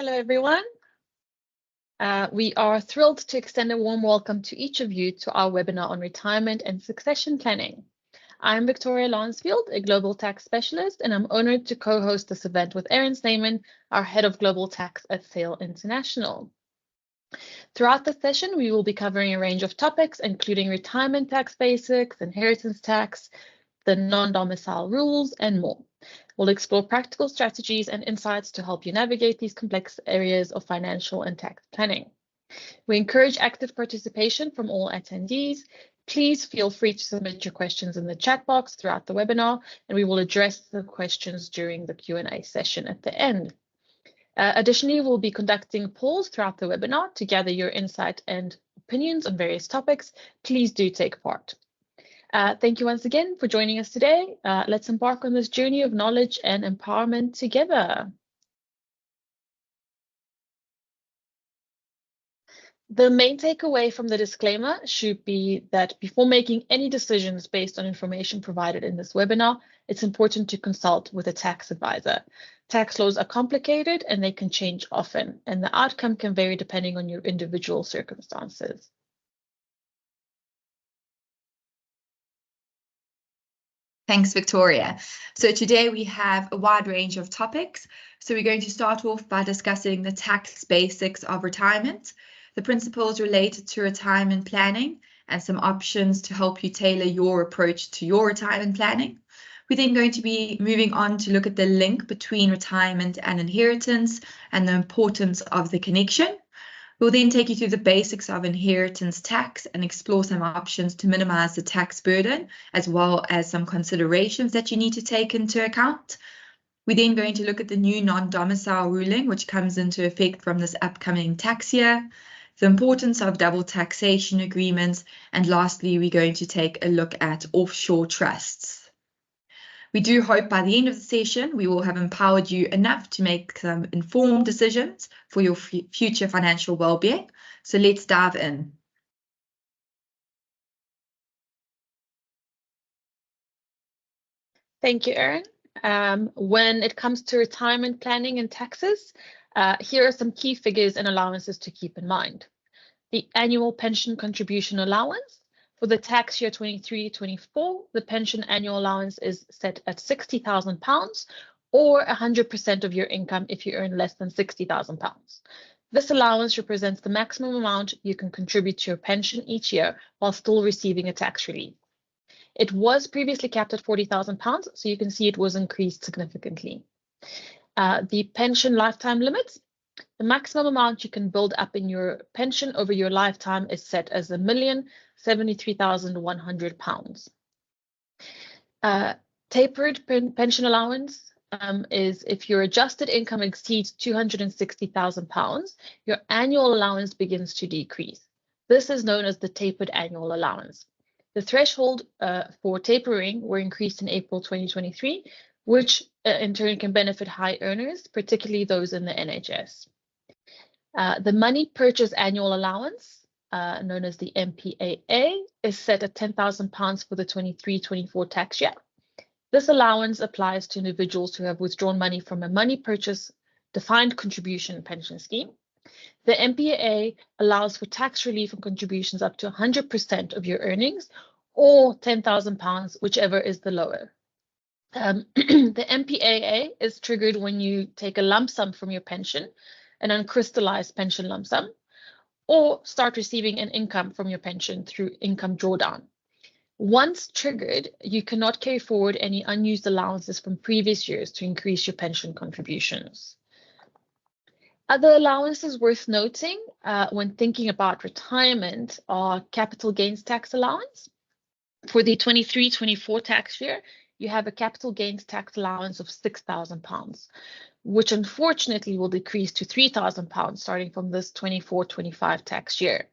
Hello, everyone. We are thrilled to extend a warm welcome to each of you to our webinar on retirement and succession planning. I'm Victoria Lansfield, a global tax specialist, and I'm honored to co-host this event with Erin Snyman, our head of global tax at Sale International. Throughout the session, we will be covering a range of topics, including retirement tax basics, inheritance tax, the non-domicile rules, and more. We'll explore practical strategies and insights to help you navigate these complex areas of financial and tax planning. We encourage active participation from all attendees. Please feel free to submit your questions in the chat box throughout the webinar, and we will address the questions during the Q&A session at the end. Additionally, we'll be conducting polls throughout the webinar to gather your insight and opinions on various topics. Please do take part. Thank you once again for joining us today. Let's embark on this journey of knowledge and empowerment together. The main takeaway from the disclaimer should be that before making any decisions based on information provided in this webinar, it's important to consult with a tax advisor. Tax laws are complicated and they can change often, and the outcome can vary depending on your individual circumstances. Thanks, Victoria. So today we have a wide range of topics. So we're going to start off by discussing the tax basics of retirement, the principles related to retirement planning, and some options to help you tailor your approach to your retirement planning. We're then going to be moving on to look at the link between retirement and inheritance and the importance of the connection. We'll then take you through the basics of inheritance tax and explore some options to minimize the tax burden, as well as some considerations that you need to take into account. We're then going to look at the new non-domicile ruling, which comes into effect from this upcoming tax year, the importance of double taxation agreements, and lastly, we're going to take a look at offshore trusts. We do hope by the end of the session, we will have empowered you enough to make some informed decisions for your future financial well-being. So let's dive in. Thank you, Erin. When it comes to retirement planning and taxes, here are some key figures and allowances to keep in mind. The annual pension contribution allowance. For the tax year 23-24, the pension annual allowance is set at £60,000 or 100% of your income if you earn less than £60,000. This allowance represents the maximum amount you can contribute to your pension each year while still receiving a tax relief. It was previously capped at £40,000, so you can see it was increased significantly. The pension lifetime limits. The maximum amount you can build up in your pension over your lifetime is set as £1,073,100. Tapered pension allowance is if your adjusted income exceeds £260,000, your annual allowance begins to decrease. This is known as the tapered annual allowance. The threshold for tapering were increased in April 2023, which in turn can benefit high earners, particularly those in the NHS. The money purchase annual allowance, known as the MPAA, is set at £10,000 for the 23-24 tax year. This allowance applies to individuals who have withdrawn money from a money purchase defined contribution pension scheme. The MPAA allows for tax relief on contributions up to 100% of your earnings or £10,000, whichever is the lower. The MPAA is triggered when you take a lump sum from your pension, an uncrystallized pension lump sum, or start receiving an income from your pension through income drawdown. Once triggered, you cannot carry forward any unused allowances from previous years to increase your pension contributions. Other allowances worth noting when thinking about retirement are capital gains tax allowance. For the 23-24 tax year, you have a capital gains tax allowance of £6,000, which unfortunately will decrease to £3,000 starting from this 24-25 tax year.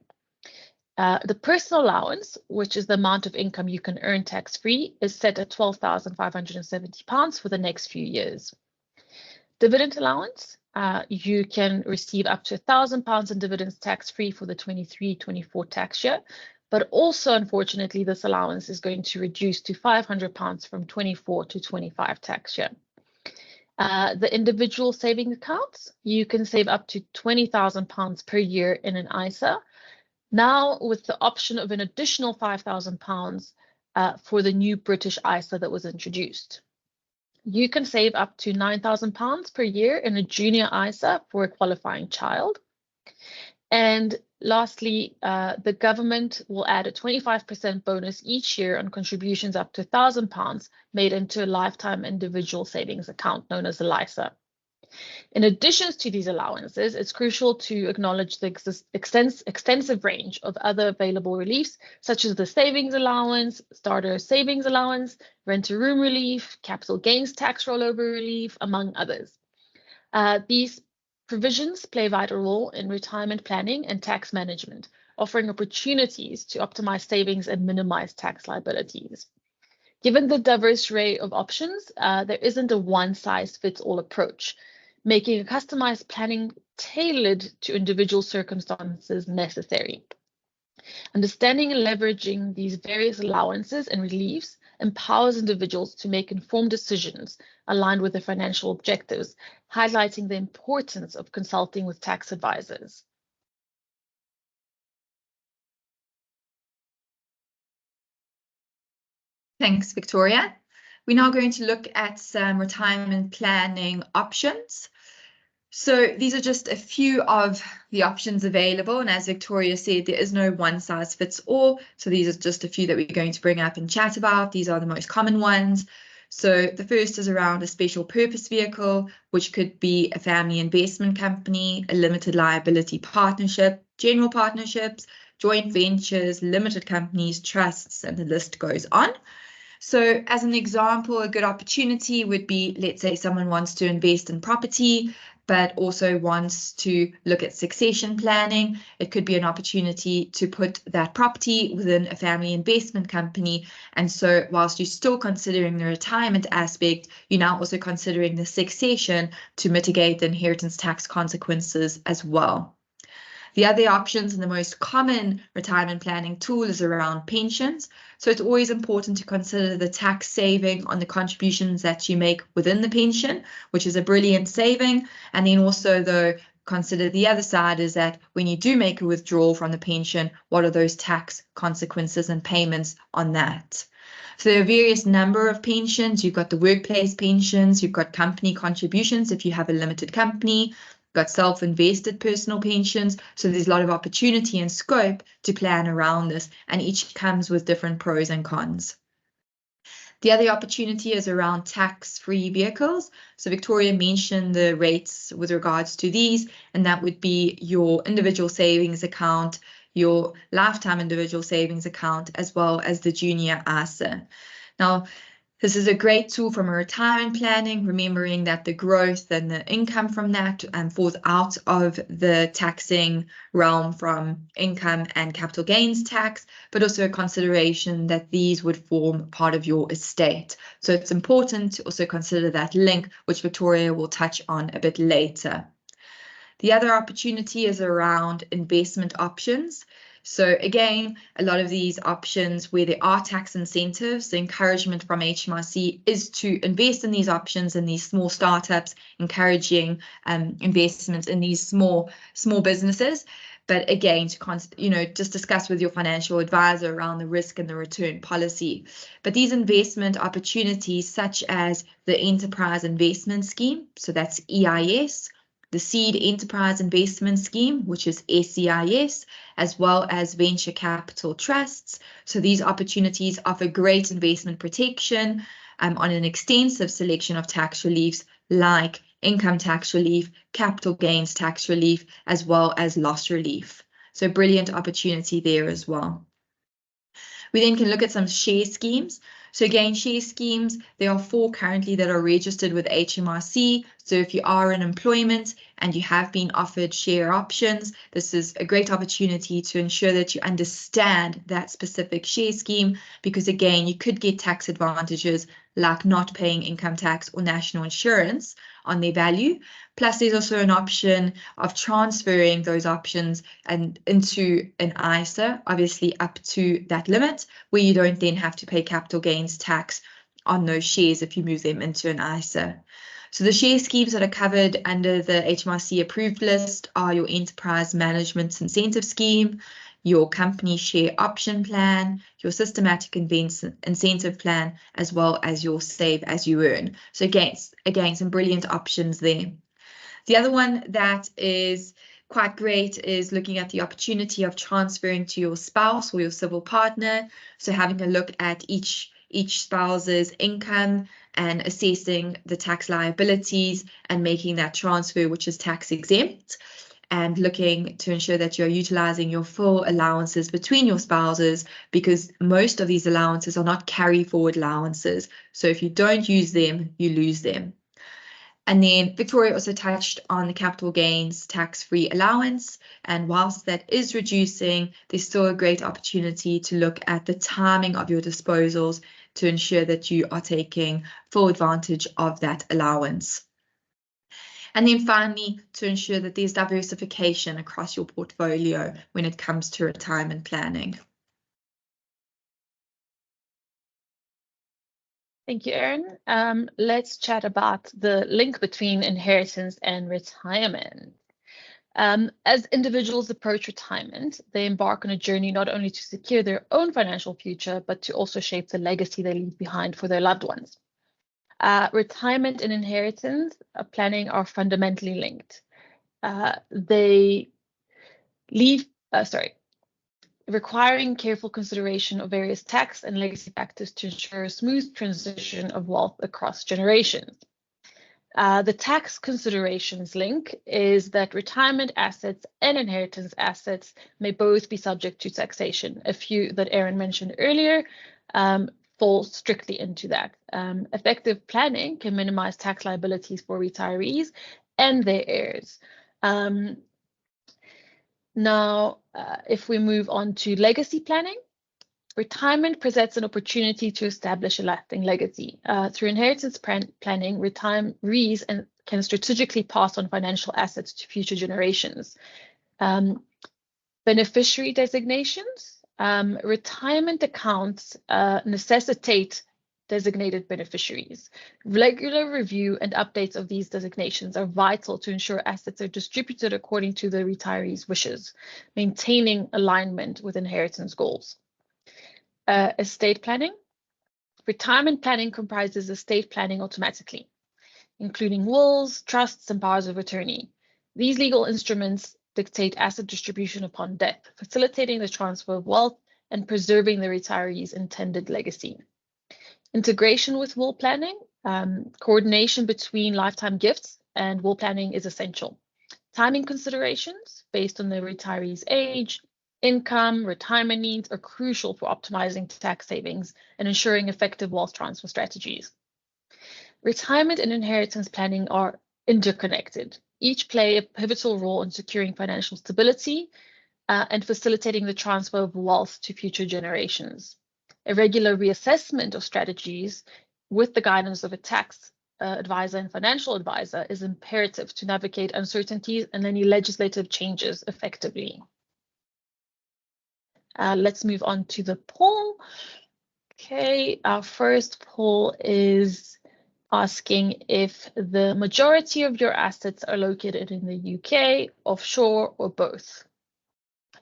The personal allowance, which is the amount of income you can earn tax-free, is set at £12,570 for the next few years. Dividend allowance, you can receive up to £1,000 in dividends tax-free for the 23-24 tax year, but also, unfortunately, this allowance is going to reduce to £500 from 24 to 25 tax year. The individual savings accounts, you can save up to £20,000 per year in an ISA. Now, with the option of an additional £5,000 for the new British ISA that was introduced. You can save up to £9,000 per year in a junior ISA for a qualifying child. And lastly, the government will add a 25% bonus each year on contributions up to £1,000 made into a lifetime individual savings account known as a LISA. In addition to these allowances, it's crucial to acknowledge the extensive range of other available reliefs, such as the savings allowance, starter savings allowance, rent-to-room relief, capital gains tax rollover relief, among others. These provisions play a vital role in retirement planning and tax management, offering opportunities to optimize savings and minimize tax liabilities. Given the diverse array of options, there isn't a one-size-fits-all approach, making a customized planning tailored to individual circumstances necessary. Understanding and leveraging these various allowances and reliefs empowers individuals to make informed decisions aligned with their financial objectives, highlighting the importance of consulting with tax advisors. Thanks, Victoria. We're now going to look at some retirement planning options. So these are just a few of the options available. And as Victoria said, there is no one size fits all. So these are just a few that we're going to bring up and chat about. These are the most common ones. So the first is around a special purpose vehicle, which could be a family investment company, a limited liability partnership, general partnerships, joint ventures, limited companies, trusts, and the list goes on. So as an example, a good opportunity would be, let's say someone wants to invest in property, but also wants to look at succession planning. It could be an opportunity to put that property within a family investment company. And so whilst you're still considering the retirement aspect, you're now also considering the succession to mitigate the inheritance tax consequences as well. The other options and the most common retirement planning tool is around pensions. So it's always important to consider the tax saving on the contributions that you make within the pension, which is a brilliant saving. And then also, though, consider the other side is that when you do make a withdrawal from the pension, what are those tax consequences and payments on that? So there are various number of pensions. You've got the workplace pensions, you've got company contributions if you have a limited company, got self-invested personal pensions. So there's a lot of opportunity and scope to plan around this, and each comes with different pros and cons. The other opportunity is around tax-free vehicles. So Victoria mentioned the rates with regards to these, and that would be your individual savings account, your lifetime individual savings account, as well as the junior ISA. Now, this is a great tool from a retirement planning, remembering that the growth and the income from that falls out of the taxing realm from income and capital gains tax, but also a consideration that these would form part of your estate. So it's important to also consider that link, which Victoria will touch on a bit later. The other opportunity is around investment options. So again, a lot of these options where there are tax incentives, the encouragement from HMRC is to invest in these options in these small startups, encouraging investments in these small businesses. But again, to just discuss with your financial advisor around the risk and the return policy. But these investment opportunities, such as the Enterprise Investment Scheme, so that's EIS, the Seed Enterprise Investment Scheme, which is SEIS, as well as venture capital trusts. So these opportunities offer great investment protection on an extensive selection of tax reliefs like income tax relief, capital gains tax relief, as well as loss relief. So brilliant opportunity there as well. We then can look at some share schemes. So again, share schemes, there are 4 currently that are registered with HMRC. So if you are in employment and you have been offered share options, this is a great opportunity to ensure that you understand that specific share scheme, because again, you could get tax advantages like not paying income tax or national insurance on their value. Plus, there's also an option of transferring those options and into an ISA, obviously up to that limit, where you don't then have to pay capital gains tax on those shares if you move them into an ISA. So the share schemes that are covered under the HMRC approved list are your Enterprise Management Incentive Scheme, your Company Share Option Plan, your Systematic Incentive Plan, as well as your Save As You Earn. So again, some brilliant options there. The other one that is quite great is looking at the opportunity of transferring to your spouse or your civil partner. So having a look at each spouse's income and assessing the tax liabilities and making that transfer, which is tax exempt, and looking to ensure that you're utilizing your full allowances between your spouses, because most of these allowances are not carry forward allowances. So if you don't use them, you lose them. And then Victoria also touched on the capital gains tax-free allowance. And whilst that is reducing, there's still a great opportunity to look at the timing of your disposals to ensure that you are taking full advantage of that allowance. And then finally, to ensure that there's diversification across your portfolio when it comes to retirement planning. Thank you, Erin. Let's chat about the link between inheritance and retirement. As individuals approach retirement, they embark on a journey not only to secure their own financial future, but to also shape the legacy they leave behind for their loved ones. Retirement and inheritance planning are fundamentally linked. Requiring careful consideration of various tax and legacy factors to ensure a smooth transition of wealth across generations. The tax considerations link is that retirement assets and inheritance assets may both be subject to taxation. A few that Erin mentioned earlier fall strictly into that. Effective planning can minimize tax liabilities for retirees and their heirs. Now, if we move on to legacy planning, retirement presents an opportunity to establish a lasting legacy. Through inheritance planning, retirees can strategically pass on financial assets to future generations. Beneficiary designations. Retirement accounts necessitate designated beneficiaries. Regular review and updates of these designations are vital to ensure assets are distributed according to the retiree's wishes, maintaining alignment with inheritance goals. Estate planning. Retirement planning comprises estate planning automatically, including wills, trusts, and powers of attorney. These legal instruments dictate asset distribution upon death, facilitating the transfer of wealth and preserving the retiree's intended legacy. Integration with will planning. Coordination between lifetime gifts and will planning is essential. Timing considerations based on the retiree's age, income, retirement needs are crucial for optimizing tax savings and ensuring effective wealth transfer strategies. Retirement and inheritance planning are interconnected. Each play a pivotal role in securing financial stability and facilitating the transfer of wealth to future generations. A regular reassessment of strategies with the guidance of a tax advisor and financial advisor is imperative to navigate uncertainties and any legislative changes effectively. Let's move on to the poll. Okay, our first poll is asking if the majority of your assets are located in the UK, offshore, or both.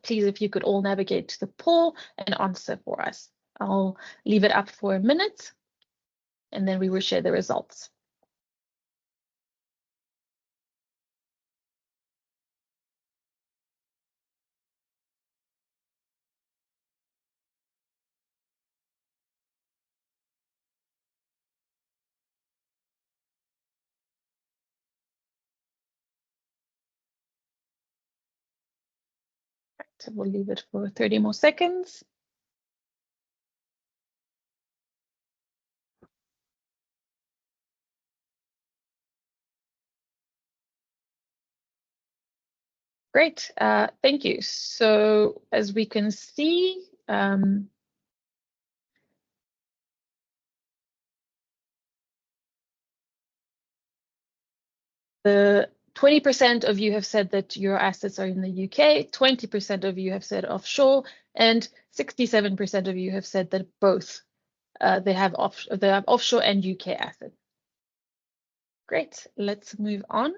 Please, if you could all navigate to the poll and answer for us. I'll leave it up for a minute, and then we will share the results. So we'll leave it for 30 more seconds. Great, thank you. So as we can see, the 20% of you have said that your assets are in the UK, 20% of you have said offshore, and 67% of you have said that both they have offshore and UK assets. Great, let's move on.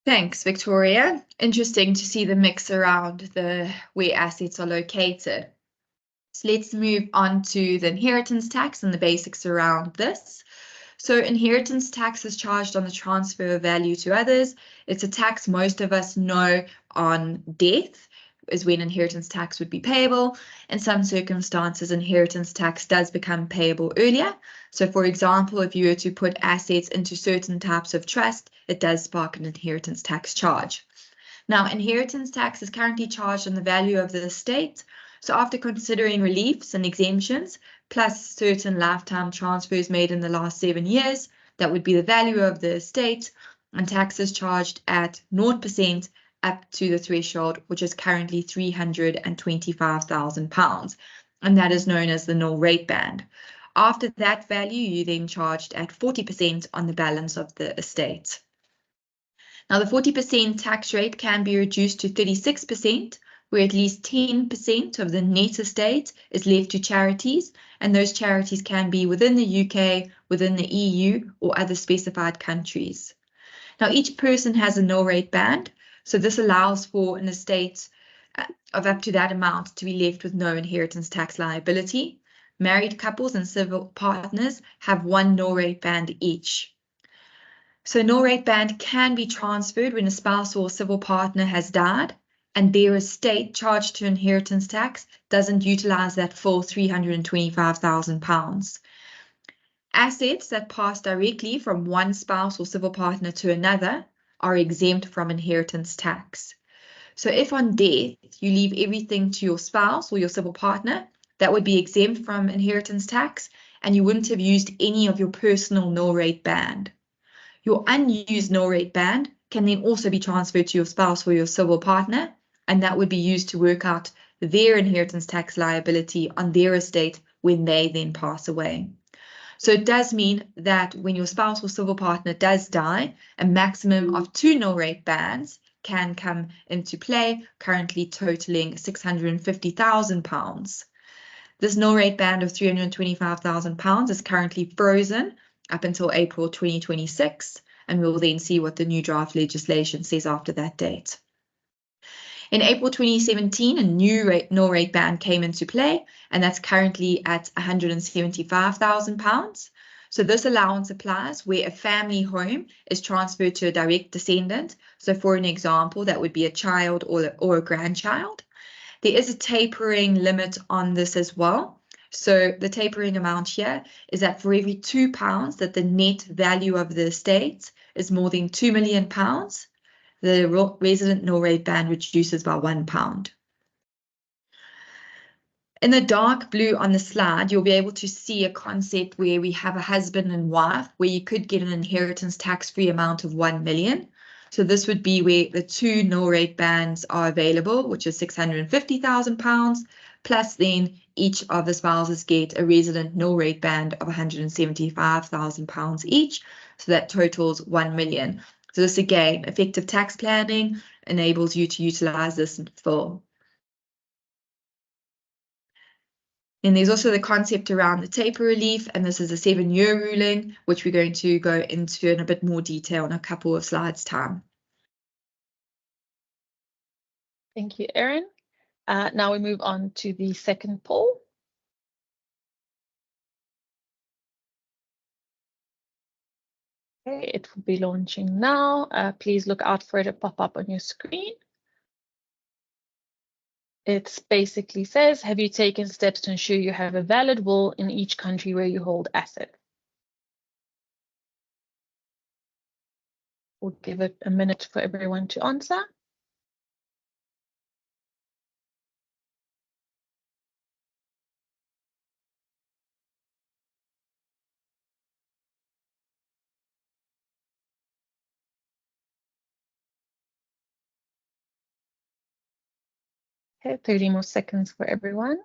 Thanks, Victoria. Interesting to see the mix around where assets are located. So let's move on to the inheritance tax and the basics around this. So inheritance tax is charged on the transfer of value to others. It's a tax most of us know on death is when inheritance tax would be payable. In some circumstances, inheritance tax does become payable earlier. So for example, if you were to put assets into certain types of trust, it does spark an inheritance tax charge. Now, inheritance tax is currently charged on the value of the estate. So after considering reliefs and exemptions, plus certain lifetime transfers made in the last 7 years, that would be the value of the estate, and tax is charged at 0% up to the threshold, which is currently £325,000, and that is known as the nil rate band. After that value, you then charged at 40% on the balance of the estate. Now, the 40% tax rate can be reduced to 36%, where at least 10% of the net estate is left to charities, and those charities can be within the UK, within the EU, or other specified countries. Now, each person has a nil rate band, so this allows for an estate of up to that amount to be left with no inheritance tax liability. Married couples and civil partners have one nil rate band each. So nil rate band can be transferred when a spouse or civil partner has died and their estate charged to inheritance tax doesn't utilize that full £325,000. Assets that pass directly from one spouse or civil partner to another are exempt from inheritance tax. So if on death you leave everything to your spouse or your civil partner, that would be exempt from inheritance tax, and you wouldn't have used any of your personal nil rate band. Your unused nil rate band can then also be transferred to your spouse or your civil partner, and that would be used to work out their inheritance tax liability on their estate when they then pass away. So it does mean that when your spouse or civil partner does die, a maximum of 2 nil rate bands can come into play, currently totaling £650,000. This nil rate band of £325,000 is currently frozen up until April 2026, and we'll then see what the new draft legislation says after that date. In April 2017, a new nil rate band came into play, and that's currently at £175,000. So this allowance applies where a family home is transferred to a direct descendant. So for an example, that would be a child or a grandchild. There is a tapering limit on this as well. So the tapering amount here is that for every £2 that the net value of the estate is more than £2 million, the resident nil rate band reduces by £1. In the dark blue on the slide, you'll be able to see a concept where we have a husband and wife, where you could get an inheritance tax-free amount of £1 million. So this would be where the two nil rate bands are available, which is £650,000, plus then each of the spouses get a resident nil rate band of £175,000 each. So that totals £1 million. So this again, effective tax planning enables you to utilize this in full. And there's also the concept around the taper relief, and this is a 7-year ruling, which we're going to go into in a bit more detail in a couple of slides' time. Thank you, Erin. Now we move on to the second poll. Okay, it will be launching now. Please look out for it to pop up on your screen. It basically says, have you taken steps to ensure you have a valid will in each country where you hold assets? We'll give it a minute for everyone to answer. Okay, 30 more seconds for everyone.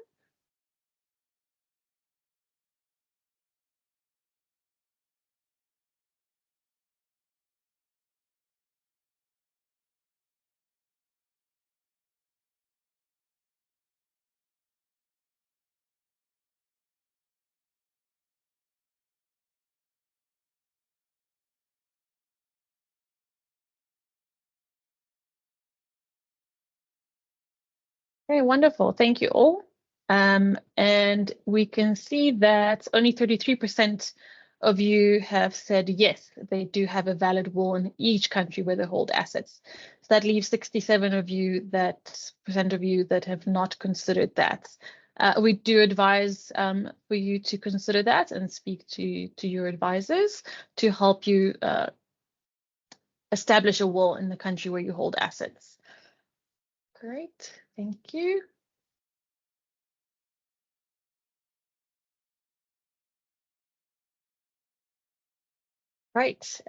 Okay, wonderful. Thank you all. And we can see that only 33% of you have said yes, they do have a valid will in each country where they hold assets. So that leaves 67 of you percent of you that have not considered that. We do advise for you to consider that and speak to your advisors to help you establish a will in the country where you hold assets. Great, thank you. Right.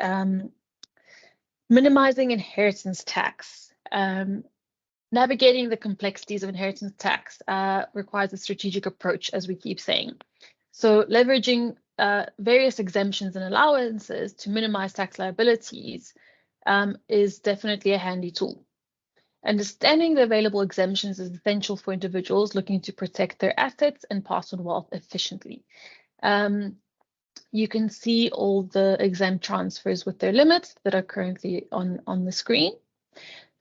Minimizing inheritance tax. Navigating the complexities of inheritance tax requires a strategic approach, as we keep saying. So leveraging various exemptions and allowances to minimize tax liabilities is definitely a handy tool. Understanding the available exemptions is essential for individuals looking to protect their assets and pass on wealth efficiently. You can see all the exempt transfers with their limits that are currently on the screen.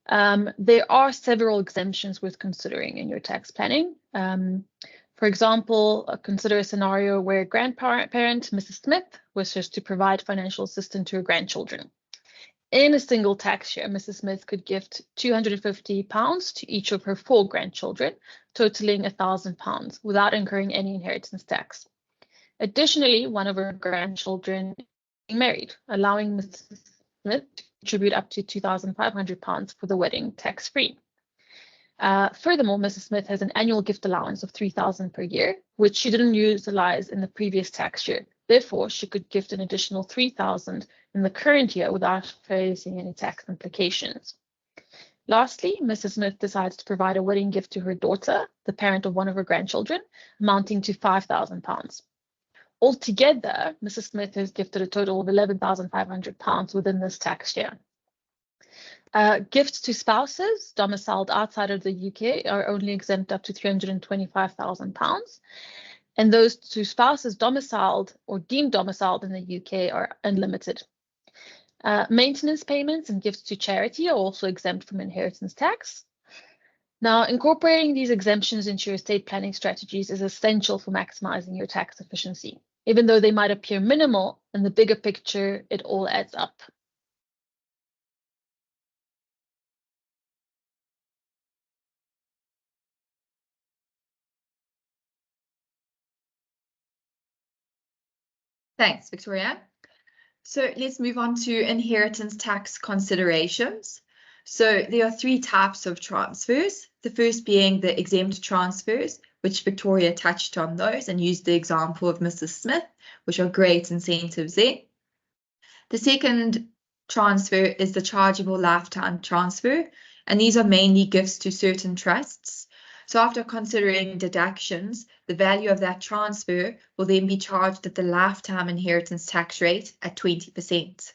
There are several exemptions worth considering in your tax planning. For example, consider a scenario where grandparent, Mrs. Smith, wishes to provide financial assistance to her grandchildren. In a single tax year, Mrs. Smith could gift £250 to each of her 4 grandchildren, totaling £1,000 without incurring any inheritance tax. Additionally, one of her grandchildren is married, allowing Mrs. Smith to contribute up to £2,500 for the wedding tax-free. Furthermore, Mrs. Smith has an annual gift allowance of £3,000 per year, which she didn't utilize in the previous tax year. Therefore, she could gift an additional £3,000 in the current year without facing any tax implications. Lastly, Mrs. Smith decides to provide a wedding gift to her daughter, the parent of one of her grandchildren, amounting to £5,000. Altogether, Mrs. Smith has gifted a total of £11,500 within this tax year. Gifts to spouses domiciled outside of the UK are only exempt up to £325,000. And those to spouses domiciled or deemed domiciled in the UK are unlimited. Maintenance payments and gifts to charity are also exempt from inheritance tax. Now, incorporating these exemptions into your estate planning strategies is essential for maximizing your tax efficiency. Even though they might appear minimal, in the bigger picture, it all adds up. Thanks, Victoria. So let's move on to inheritance tax considerations. So there are 3 types of transfers. The first being the exempt transfers, which Victoria touched on those and used the example of Mrs. Smith, which are great incentives there. The second transfer is the chargeable lifetime transfer, and these are mainly gifts to certain trusts. So after considering deductions, the value of that transfer will then be charged at the lifetime inheritance tax rate at 20%.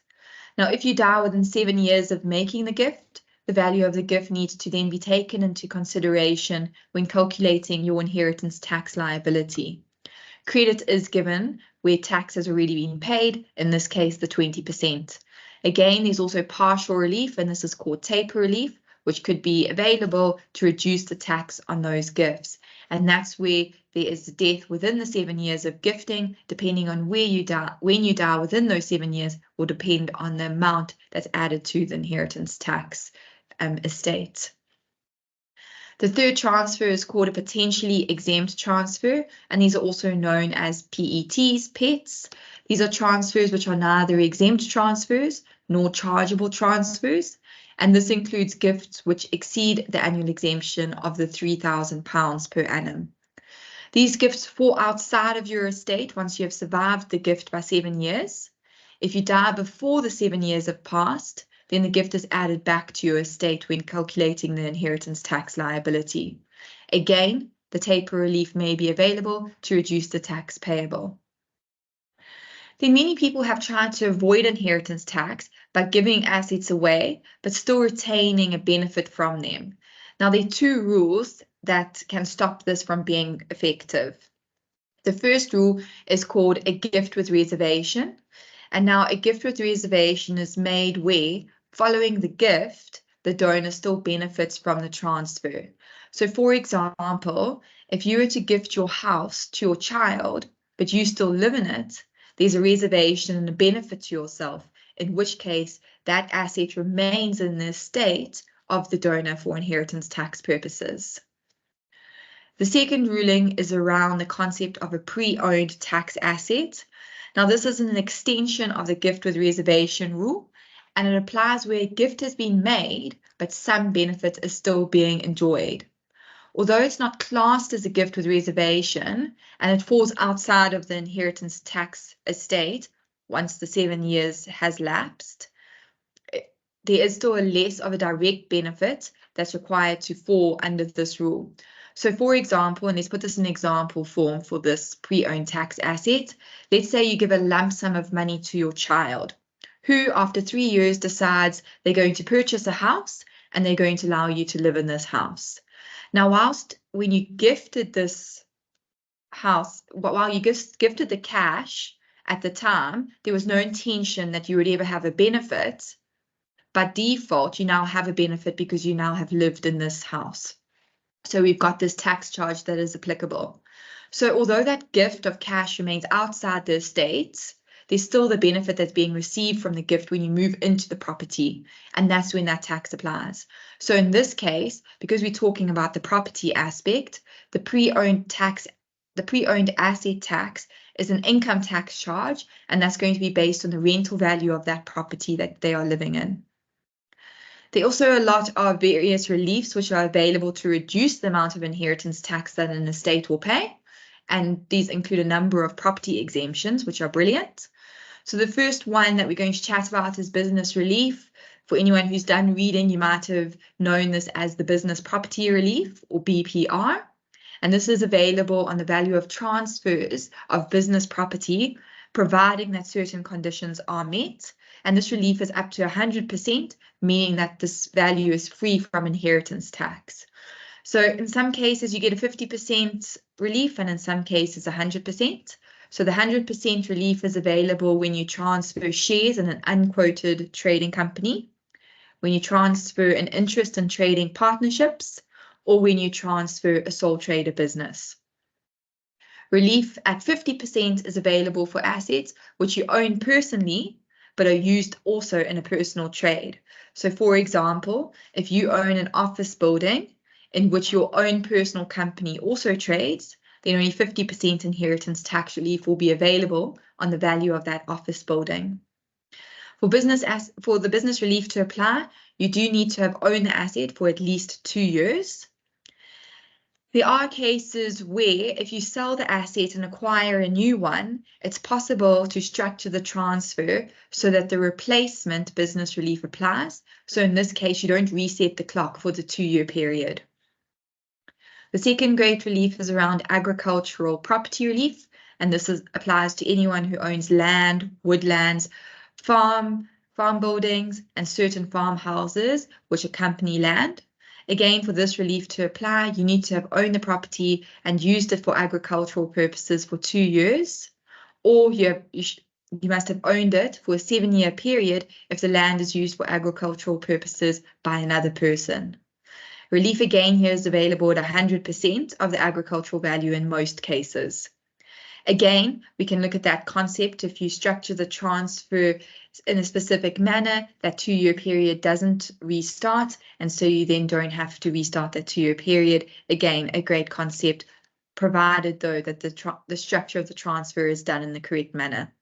Now, if you die within 7 years of making the gift, the value of the gift needs to then be taken into consideration when calculating your inheritance tax liability. Credit is given where tax has already been paid, in this case, the 20%. Again, there's also partial relief, and this is called taper relief, which could be available to reduce the tax on those gifts. And that's where there is death within the 7 years of gifting, depending on where you die, when you die within those 7 years will depend on the amount that's added to the inheritance tax estate. The third transfer is called a potentially exempt transfer, and these are also known as PETs. These are transfers which are neither exempt transfers nor chargeable transfers, and this includes gifts which exceed the annual exemption of the £3,000 per annum. These gifts fall outside of your estate once you have survived the gift by 7 years. If you die before the 7 years have passed, then the gift is added back to your estate when calculating the inheritance tax liability. Again, the taper relief may be available to reduce the tax payable. Then many people have tried to avoid inheritance tax by giving assets away, but still retaining a benefit from them. Now, there are 2 rules that can stop this from being effective. The first rule is called a gift with reservation. And now a gift with reservation is made where, following the gift, the donor still benefits from the transfer. So for example, if you were to gift your house to your child, but you still live in it, there's a reservation and a benefit to yourself, in which case that asset remains in the estate of the donor for inheritance tax purposes. The second ruling is around the concept of a pre-owned tax asset. Now, this is an extension of the gift with reservation rule, and it applies where a gift has been made, but some benefit is still being enjoyed. Although it's not classed as a gift with reservation, and it falls outside of the inheritance tax estate once the 7 years has lapsed, there is still a less of a direct benefit that's required to fall under this rule. So for example, and let's put this in example form for this pre-owned tax asset, let's say you give a lump sum of money to your child, who after 3 years decides they're going to purchase a house and they're going to allow you to live in this house. Now, whilst when you gifted this house, while you gifted the cash at the time, there was no intention that you would ever have a benefit. By default, you now have a benefit because you now have lived in this house. So we've got this tax charge that is applicable. So although that gift of cash remains outside the estate, there's still the benefit that's being received from the gift when you move into the property, and that's when that tax applies. So in this case, because we're talking about the property aspect, the pre-owned asset tax is an income tax charge, and that's going to be based on the rental value of that property that they are living in. There are also a lot of various reliefs which are available to reduce the amount of inheritance tax that an estate will pay. And these include a number of property exemptions, which are brilliant. So the first one that we're going to chat about is business relief. For anyone who's done reading, you might have known this as the Business Property Relief, or BPR. And this is available on the value of transfers of business property, providing that certain conditions are met. And this relief is up to 100%, meaning that this value is free from inheritance tax. So in some cases, you get a 50% relief, and in some cases, 100%. So the 100% relief is available when you transfer shares in an unquoted trading company, when you transfer an interest in trading partnerships, or when you transfer a sole trader business. Relief at 50% is available for assets which you own personally, but are used also in a personal trade. So for example, if you own an office building in which your own personal company also trades, then only 50% inheritance tax relief will be available on the value of that office building. For the business relief to apply, you do need to have owned the asset for at least 2 years. There are cases where if you sell the asset and acquire a new one, it's possible to structure the transfer so that the replacement business relief applies. So in this case, you don't reset the clock for the 2-year period. The second great relief is around agricultural property relief, and this applies to anyone who owns land, woodlands, farm buildings, and certain farmhouses which accompany land. Again, for this relief to apply, you need to have owned the property and used it for agricultural purposes for 2 years, or you must have owned it for a 7-year period if the land is used for agricultural purposes by another person. Relief again here is available at 100% of the agricultural value in most cases. Again, we can look at that concept. If you structure the transfer in a specific manner, that 2-year period doesn't restart, and so you then don't have to restart that 2-year period. Again, a great concept, provided though that the structure of the transfer is done in the correct manner.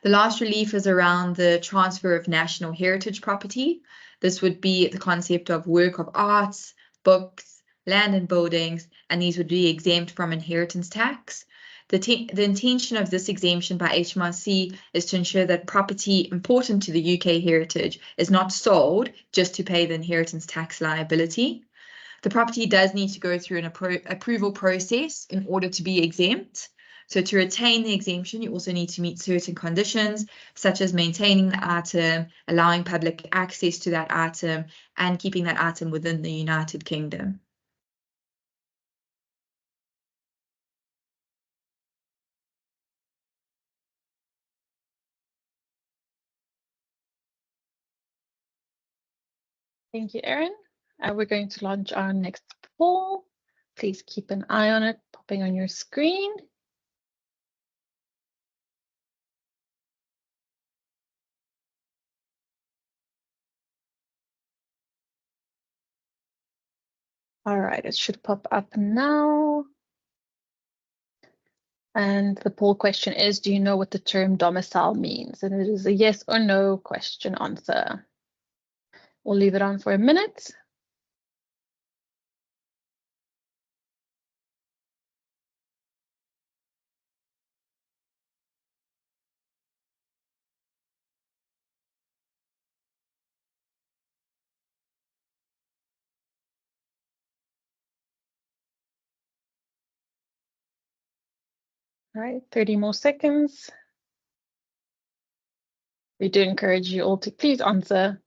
The last relief is around the transfer of national heritage property. This would be the concept of work of arts, books, land and buildings, and these would be exempt from inheritance tax. The intention of this exemption by HMRC is to ensure that property important to the UK heritage is not sold just to pay the inheritance tax liability. The property does need to go through an approval process in order to be exempt. So to retain the exemption, you also need to meet certain conditions, such as maintaining the item, allowing public access to that item, and keeping that item within the United Kingdom. Thank you, Erin. we're going to launch our next poll. Please keep an eye on it popping on your screen. All right, it should pop up now. And the poll question is, do you know what the term domicile means? And it is a yes or no question answer. We'll leave it on for a minute. All right, 30 more seconds. We do encourage you all to please answer.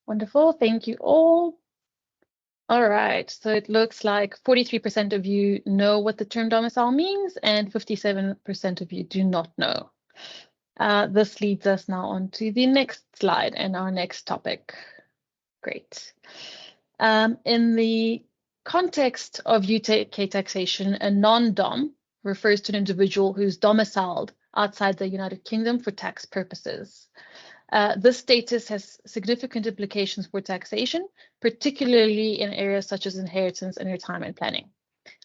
Wonderful, thank you all. All right, so it looks like 43% of you know what the term domicile means and 57% of you do not know. This leads us now on to the next slide and our next topic. Great. In the context of UK taxation, a non-dom refers to an individual who's domiciled outside the United Kingdom for tax purposes. This status has significant implications for taxation, particularly in areas such as inheritance and retirement planning.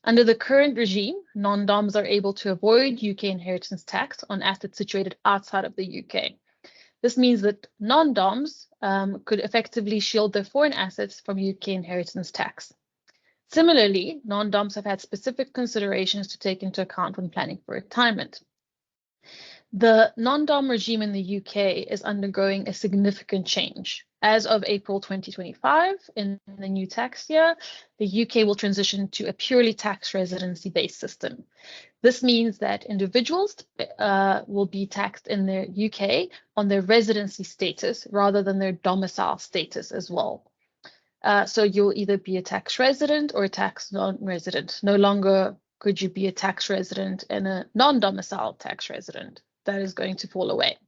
Under the current regime, non-doms are able to avoid UK inheritance tax on assets situated outside of the UK. This means that non-doms could effectively shield their foreign assets from UK inheritance tax. Similarly, non-doms have had specific considerations to take into account when planning for retirement. The non-dom regime in the UK is undergoing a significant change. As of April 2025, in the new tax year, the UK will transition to a purely tax residency-based system. This means that individuals will be taxed in the UK on their residency status rather than their domicile status as well. So you'll either be a tax resident or a tax non-resident. No longer could you be a tax resident and a non-domicile tax resident. That is going to fall away.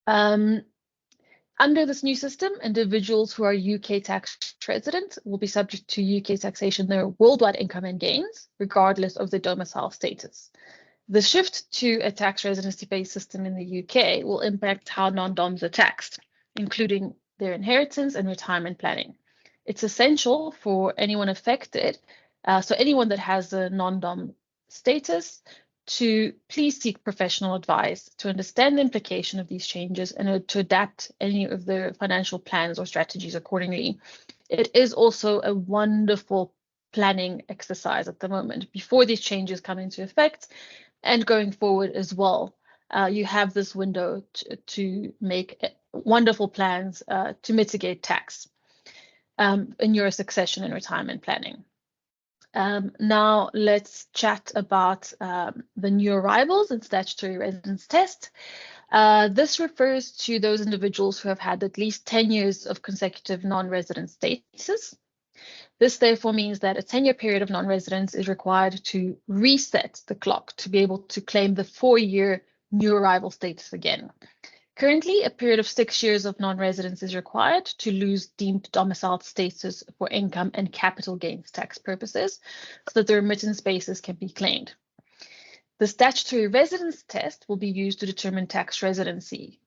Under this new system, individuals who are UK tax residents will be subject to UK taxation their worldwide income and gains, regardless of their domicile status. The shift to a tax residency-based system in the UK will impact how non-doms are taxed, including their inheritance and retirement planning. It's essential for anyone affected, so anyone that has a non-dom status, to please seek professional advice to understand the implication of these changes and to adapt any of their financial plans or strategies accordingly. It is also a wonderful planning exercise at the moment before these changes come into effect and going forward as well. You have this window to make wonderful plans to mitigate tax in your succession and retirement planning. Now let's chat about the new arrivals and statutory residence test. This refers to those individuals who have had at least 10 years of consecutive non-resident status. This therefore means that a 10-year period of non-residence is required to reset the clock to be able to claim the 4-year new arrival status again. Currently, a period of 6 years of non-residence is required to lose deemed domiciled status for income and capital gains tax purposes, so that the remittance basis can be claimed. The statutory residence test will be used to determine tax residency.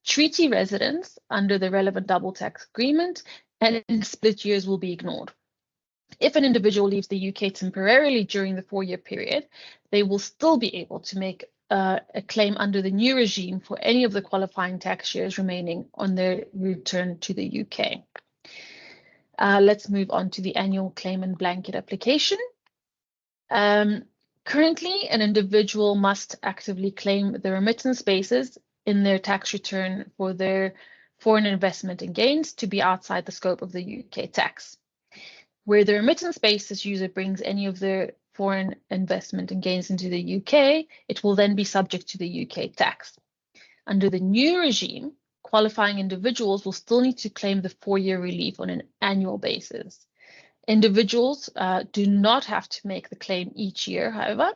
Treaty residents under the relevant double tax agreement and split years will be ignored. If an individual leaves the UK temporarily during the 4-year period, they will still be able to make a claim under the new regime for any of the qualifying tax years remaining on their return to the UK. Let's move on to the annual claim and blanket application. Currently, an individual must actively claim the remittance basis in their tax return for their foreign investment and gains to be outside the scope of the UK tax. Where the remittance basis user brings any of their foreign investment and gains into the UK, it will then be subject to the UK tax. Under the new regime, qualifying individuals will still need to claim the 4-year relief on an annual basis. Individuals do not have to make the claim each year, however.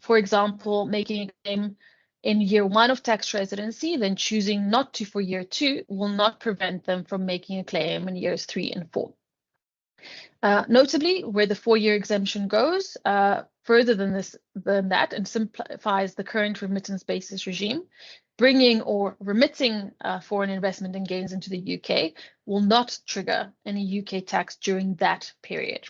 For example, making a claim in year 1 of tax residency, then choosing not to for year 2 will not prevent them from making a claim in years 3 and 4. Notably, where the 4-year exemption goes further than that and simplifies the current remittance basis regime, bringing or remitting foreign investment and gains into the UK will not trigger any UK tax during that period.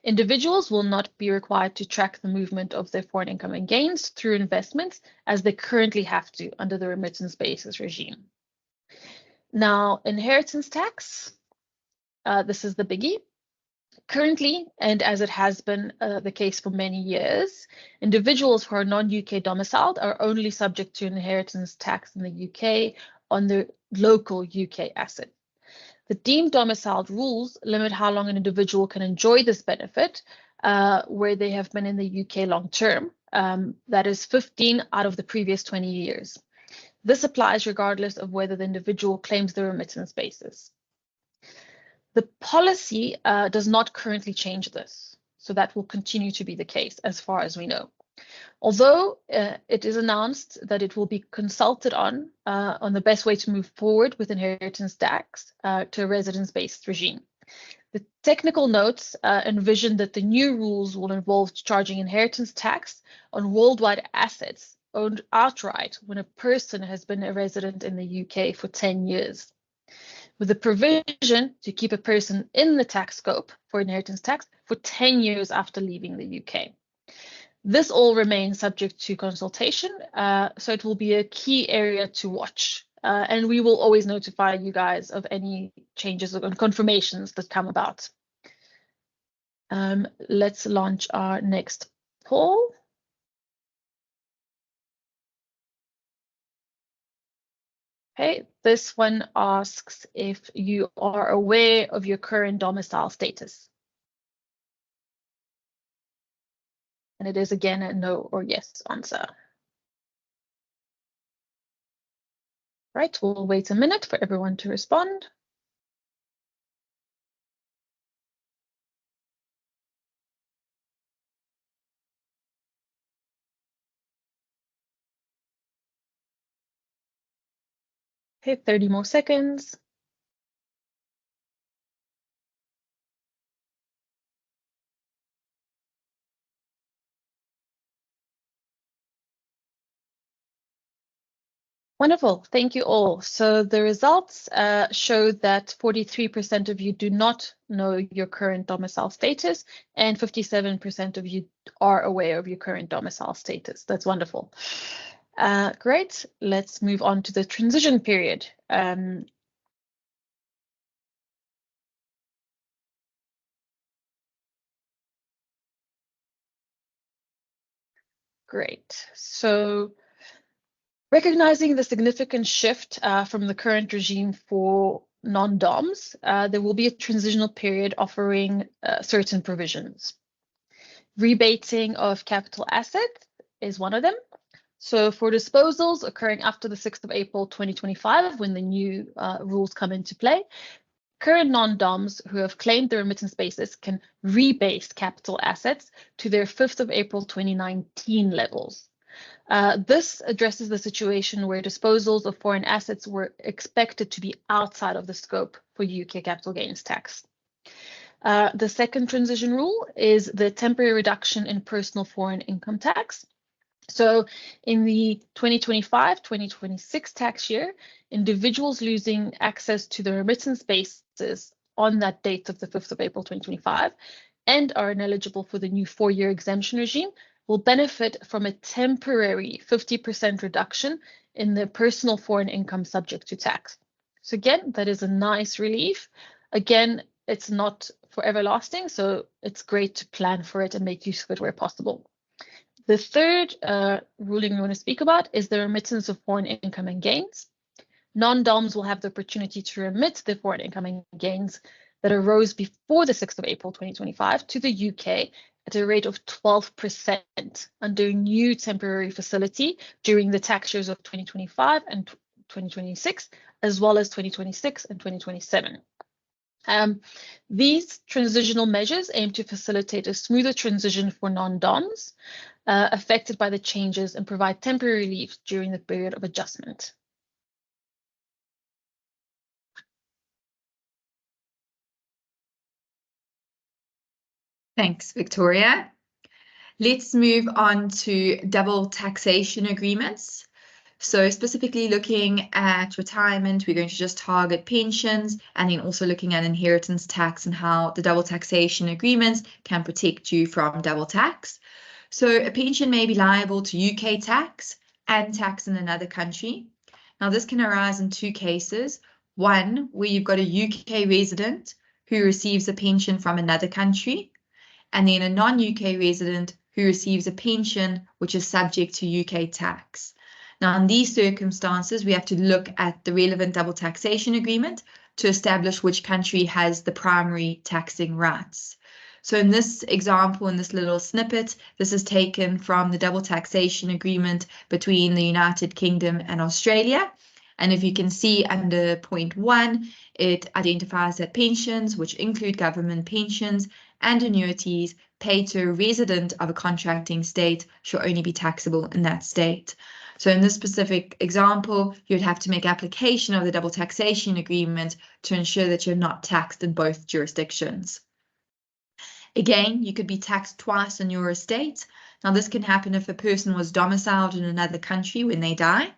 Individuals will not be required to track the movement of their foreign income and gains through investments as they currently have to under the remittance basis regime. Now, inheritance tax, this is the biggie. Currently, and as it has been the case for many years, individuals who are non-UK domiciled are only subject to inheritance tax in the UK on their local UK asset. The deemed domiciled rules limit how long an individual can enjoy this benefit where they have been in the UK long term, that is 15 out of the previous 20 years. This applies regardless of whether the individual claims the remittance basis. The policy does not currently change this, so that will continue to be the case as far as we know. Although it is announced that it will be consulted on the best way to move forward with inheritance tax to a residence-based regime. The technical notes envision that the new rules will involve charging inheritance tax on worldwide assets owned outright when a person has been a resident in the UK for 10 years. With the provision to keep a person in the tax scope for inheritance tax for 10 years after leaving the UK. This all remains subject to consultation, so it will be a key area to watch. And we will always notify you guys of any changes and confirmations that come about. Let's launch our next poll. Okay, this one asks if you are aware of your current domicile status. And it is again a no or yes answer. Right, we'll wait a minute for everyone to respond. Okay, 30 more seconds. Wonderful, thank you all. So the results show that 43% of you do not know your current domicile status and 57% of you are aware of your current domicile status. That's wonderful. Great, let's move on to the transition period. Great, so recognizing the significant shift from the current regime for non-DOMs, there will be a transitional period offering certain provisions. Rebating of capital assets is one of them. So for disposals occurring after the 6th of April 2025, when the new rules come into play, current non-DOMs who have claimed the remittance basis can rebase capital assets to their 5th of April 2019 levels. This addresses the situation where disposals of foreign assets were expected to be outside of the scope for UK capital gains tax. The second transition rule is the temporary reduction in personal foreign income tax. So in the 2025-2026 tax year, individuals losing access to the remittance basis on that date of the 5th of April 2025 and are ineligible for the new 4-year exemption regime will benefit from a temporary 50% reduction in their personal foreign income subject to tax. So again, that is a nice relief. Again, it's not for everlasting, so it's great to plan for it and make use of it where possible. The third ruling we want to speak about is the remittance of foreign income and gains. Non-DOMs will have the opportunity to remit the foreign income and gains that arose before the 6th of April 2025 to the UK at a rate of 12% under a new temporary facility during the tax years of 2025 and 2026, as well as 2026 and 2027. These transitional measures aim to facilitate a smoother transition for non-DOMs affected by the changes and provide temporary relief during the period of adjustment. Thanks, Victoria. Let's move on to double taxation agreements. So specifically looking at retirement, we're going to just target pensions, and then also looking at inheritance tax and how the double taxation agreements can protect you from double tax. So a pension may be liable to UK tax and tax in another country. Now this can arise in two cases. One, where you've got a UK resident who receives a pension from another country, and then a non-UK resident who receives a pension which is subject to UK tax. Now, in these circumstances, we have to look at the relevant double taxation agreement to establish which country has the primary taxing rights. So in this example, in this little snippet, this is taken from the double taxation agreement between the United Kingdom and Australia. And if you can see under point 1, it identifies that pensions, which include government pensions and annuities paid to a resident of a contracting state, shall only be taxable in that state. So in this specific example, you'd have to make application of the double taxation agreement to ensure that you're not taxed in both jurisdictions. Again, you could be taxed twice in your estate. Now, this can happen if a person was domiciled in another country when they die.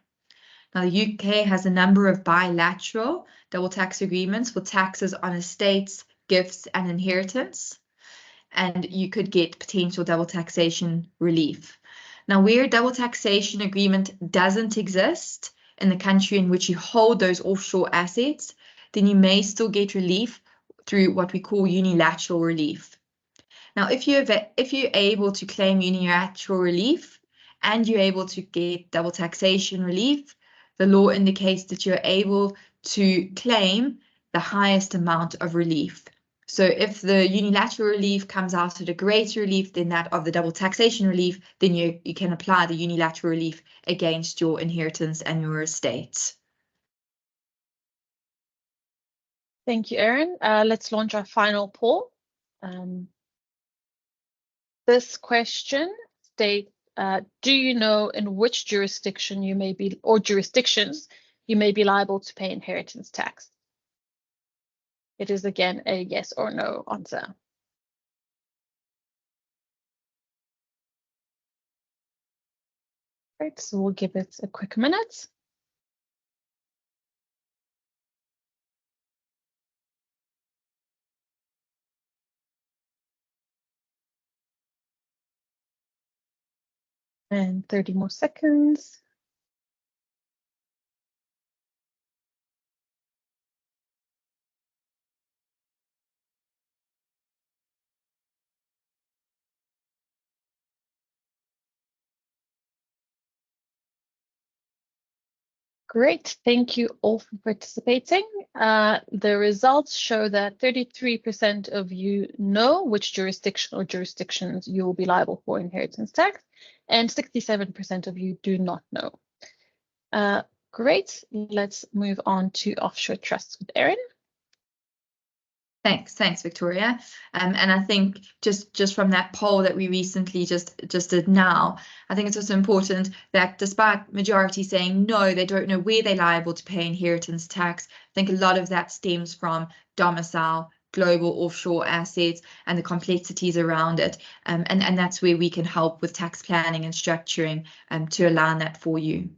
Now, the UK has a number of bilateral double tax agreements for taxes on estates, gifts, and inheritance. And you could get potential double taxation relief. Now, where a double taxation agreement doesn't exist in the country in which you hold those offshore assets, then you may still get relief through what we call unilateral relief. Now, if you're able to claim unilateral relief and you're able to get double taxation relief, the law indicates that you're able to claim the highest amount of relief. So if the unilateral relief comes out at a greater relief than that of the double taxation relief, then you can apply the unilateral relief against your inheritance and your estate. Thank you, Erin. Let's launch our final poll. This question states, do you know in which jurisdiction you may be, or jurisdictions you may be liable to pay inheritance tax? It is again a yes or no answer. Right, so we'll give it a quick minute. And 30 more seconds. Great, thank you all for participating. The results show that 33% of you know which jurisdiction or jurisdictions you will be liable for inheritance tax, and 67% of you do not know. Great, let's move on to offshore trusts with Erin. Thanks, Victoria. And I think just from that poll that we recently just did now, I think it's also important that despite majority saying no, they don't know where they're liable to pay inheritance tax, I think a lot of that stems from domicile, global offshore assets, and the complexities around it. And that's where we can help with tax planning and structuring to align that for you.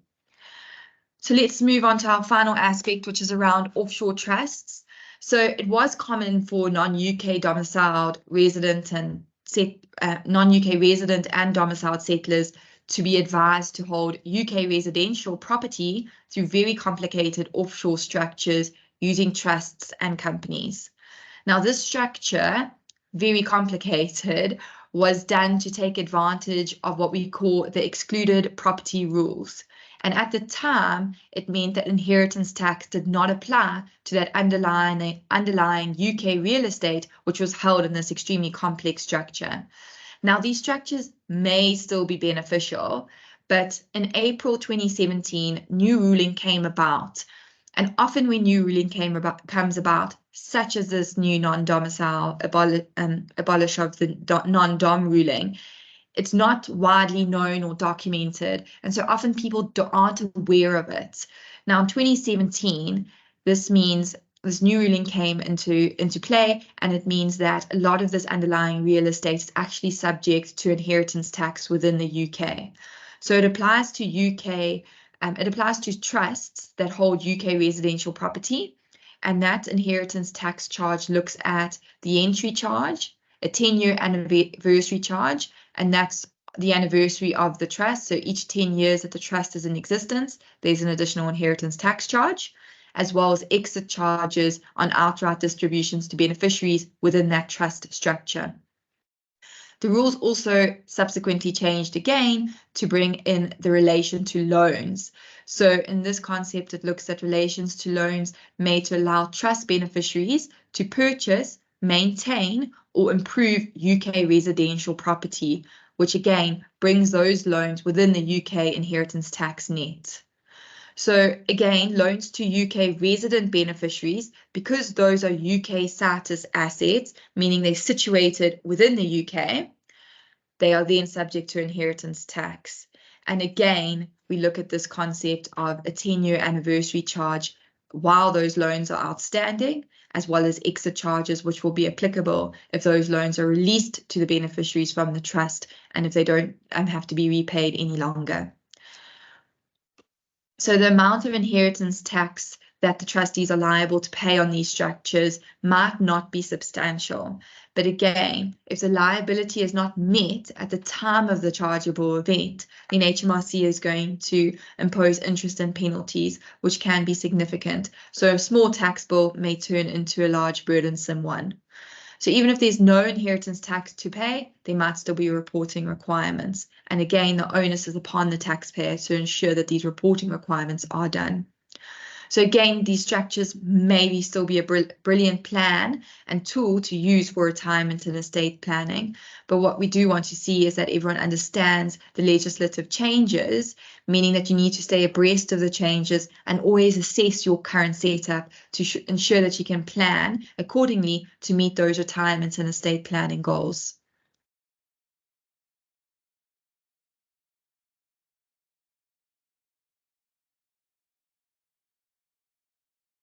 So let's move on to our final aspect, which is around offshore trusts. So it was common for non-UK domiciled resident and non-UK resident and domiciled settlers to be advised to hold UK residential property through very complicated offshore structures using trusts and companies. Now, this structure, very complicated, was done to take advantage of what we call the excluded property rules. And at the time, it meant that inheritance tax did not apply to that underlying UK real estate, which was held in this extremely complex structure. Now, these structures may still be beneficial, but in April 2017, new ruling came about. And often when new ruling comes about, such as this new non-domicile abolish of the non-dom ruling, it's not widely known or documented. And so often people aren't aware of it. Now, in 2017, this means this new ruling came into play, and it means that a lot of this underlying real estate is actually subject to inheritance tax within the UK. So it applies to it applies to trusts that hold UK residential property, and that inheritance tax charge looks at the entry charge, a 10-year anniversary charge, and that's the anniversary of the trust. So each 10 years that the trust is in existence, there's an additional inheritance tax charge, as well as exit charges on outright distributions to beneficiaries within that trust structure. The rules also subsequently changed again to bring in the relation to loans. So in this concept, it looks at relations to loans made to allow trust beneficiaries to purchase, maintain, or improve UK residential property, which again brings those loans within the UK inheritance tax net. So again, loans to UK resident beneficiaries, because those are UK status assets, meaning they're situated within the UK, they are then subject to inheritance tax. And again, we look at this concept of a 10-year anniversary charge while those loans are outstanding, as well as exit charges, which will be applicable if those loans are released to the beneficiaries from the trust and if they don't have to be repaid any longer. So the amount of inheritance tax that the trustees are liable to pay on these structures might not be substantial. But again, if the liability is not met at the time of the chargeable event, then HMRC is going to impose interest and penalties, which can be significant. So a small tax bill may turn into a large burdensome one. So even if there's no inheritance tax to pay, there might still be reporting requirements. And again, the onus is upon the taxpayer to ensure that these reporting requirements are done. So again, these structures maybe still be a brilliant plan and tool to use for retirement and estate planning. But what we do want to see is that everyone understands the legislative changes, meaning that you need to stay abreast of the changes and always assess your current setup to ensure that you can plan accordingly to meet those retirement and estate planning goals.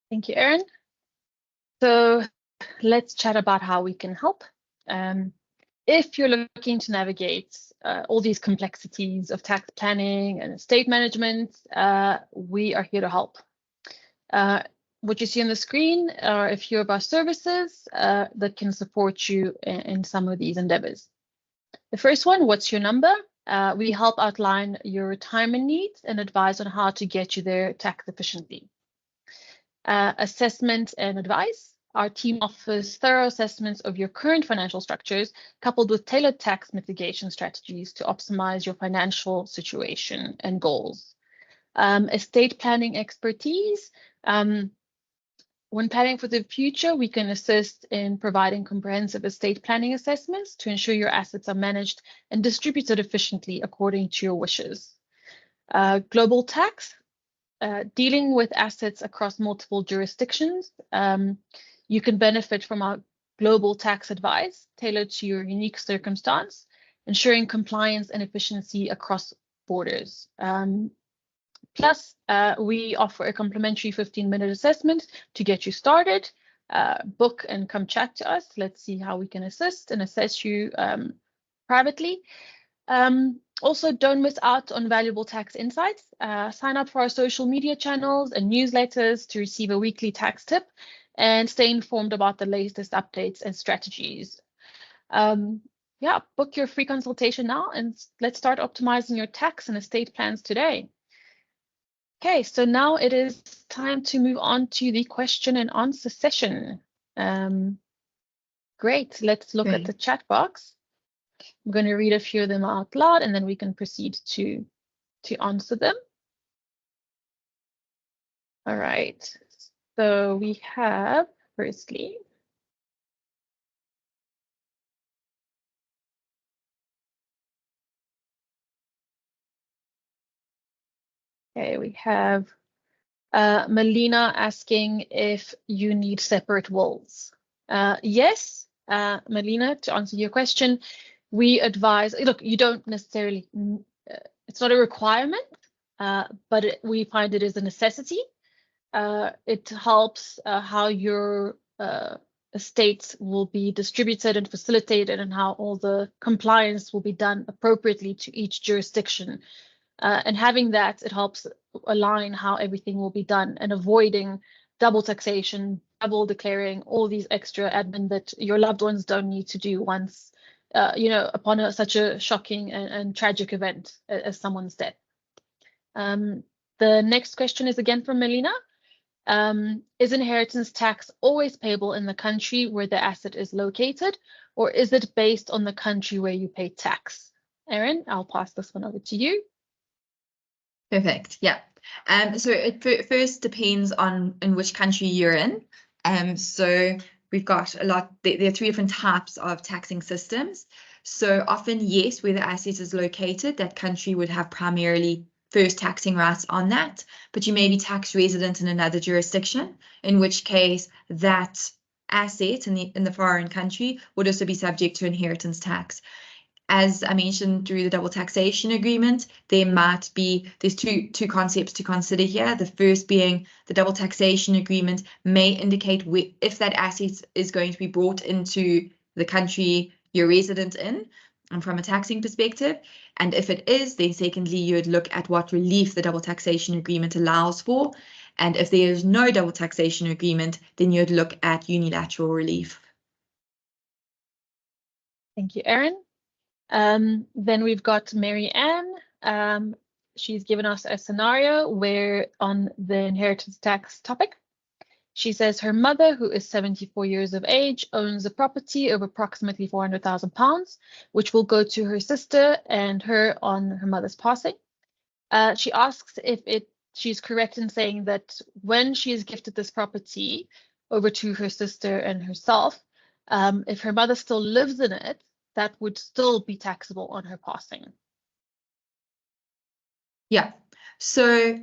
Thank you, Erin. So let's chat about how we can help. If you're looking to navigate all these complexities of tax planning and estate management, we are here to help. What you see on the screen are a few of our services that can support you in some of these endeavors. The first one, what's your number? We help outline your retirement needs and advise on how to get you there tax efficiently. Assessment and advice. Our team offers thorough assessments of your current financial structures, coupled with tailored tax mitigation strategies to optimize your financial situation and goals. Estate planning expertise. When planning for the future, we can assist in providing comprehensive estate planning assessments to ensure your assets are managed and distributed efficiently according to your wishes. Global tax. Dealing with assets across multiple jurisdictions, you can benefit from our global tax advice tailored to your unique circumstance, ensuring compliance and efficiency across borders. Plus, we offer a complimentary 15-minute assessment to get you started. Book and come chat to us. Let's see how we can assist and assess you privately. Also, don't miss out on valuable tax insights. Sign up for our social media channels and newsletters to receive a weekly tax tip and stay informed about the latest updates and strategies. Yeah, book your free consultation now and let's start optimizing your tax and estate plans today. Okay, so now it is time to move on to the question and answer session. Great, let's look at the chat box. I'm going to read a few of them out loud and then we can proceed to answer them. All right, so we have, firstly, Okay, we have Melina asking if you need separate wills. Yes, Melina, to answer your question, we advise, look, you don't necessarily, it's not a requirement, but we find it is a necessity. It helps how your estates will be distributed and facilitated, and how all the compliance will be done appropriately to each jurisdiction. And having that, it helps align how everything will be done, and avoiding double taxation, double declaring, all these extra admin that your loved ones don't need to do once, upon such a shocking and tragic event as someone's death. The next question is again from Melina. Is inheritance tax always payable in the country where the asset is located, or is it based on the country where you pay tax? Erin, I'll pass this one over to you. Perfect. Yeah. So it first depends on in which country you're in. So we've got a lot. There are 3 different types of taxing systems. So often, yes, where the asset is located, that country would have primarily first taxing rights on that, but you may be tax resident in another jurisdiction, in which case that asset in the foreign country would also be subject to inheritance tax. As I mentioned, through the double taxation agreement, there's two concepts to consider here. The first being the double taxation agreement may indicate if that asset is going to be brought into the country you're resident in, and from a taxing perspective. And if it is, then secondly, you would look at what relief the double taxation agreement allows for. And if there is no double taxation agreement, then you'd look at unilateral relief. Thank you, Erin. Then we've got Mary Ann. She's given us a scenario where on the inheritance tax topic, she says her mother, who is 74 years of age, owns a property of approximately £400,000, which will go to her sister and her on her mother's passing. She asks if she's correct in saying that when she is gifted this property over to her sister and herself, if her mother still lives in it, that would still be taxable on her passing. Yeah. So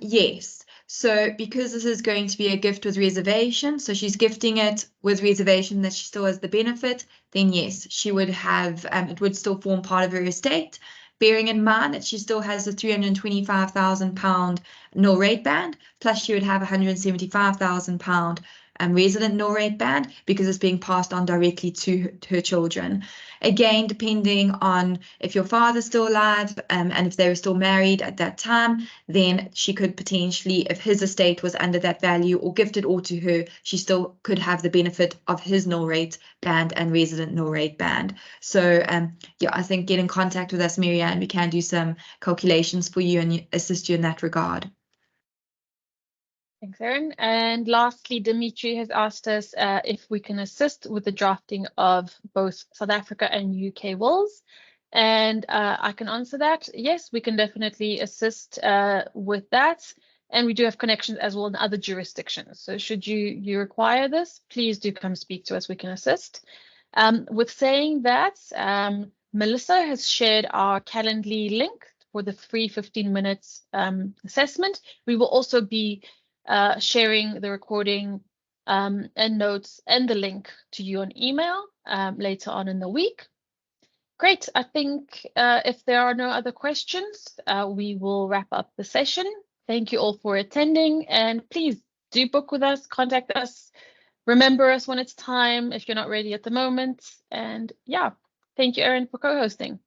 yes. So because this is going to be a gift with reservation, so she's gifting it with reservation that she still has the benefit, then yes, she would have, it would still form part of her estate, bearing in mind that she still has a £325,000 nil rate band, plus she would have £175,000 resident nil rate band, because it's being passed on directly to her children. Again, depending on if your father's still alive and if they were still married at that time, then she could potentially, if his estate was under that value or gifted all to her, she still could have the benefit of his nil rate band and resident nil rate band. So yeah, I think get in contact with us, Mary Ann. We can do some calculations for you and assist you in that regard. Thanks, Erin. And lastly, Dimitri has asked us if we can assist with the drafting of both South Africa and UK wills. And I can answer that. Yes, we can definitely assist with that. And we do have connections as well in other jurisdictions. So should you require this, please do come speak to us. We can assist. With saying that, Melissa has shared our Calendly link for the free 15 minutes assessment. We will also be sharing the recording and notes and the link to you on email later on in the week. Great. I think if there are no other questions, we will wrap up the session. Thank you all for attending, and please do book with us, contact us, remember us when it's time if you're not ready at the moment. And yeah, thank you, Erin, for co-hosting.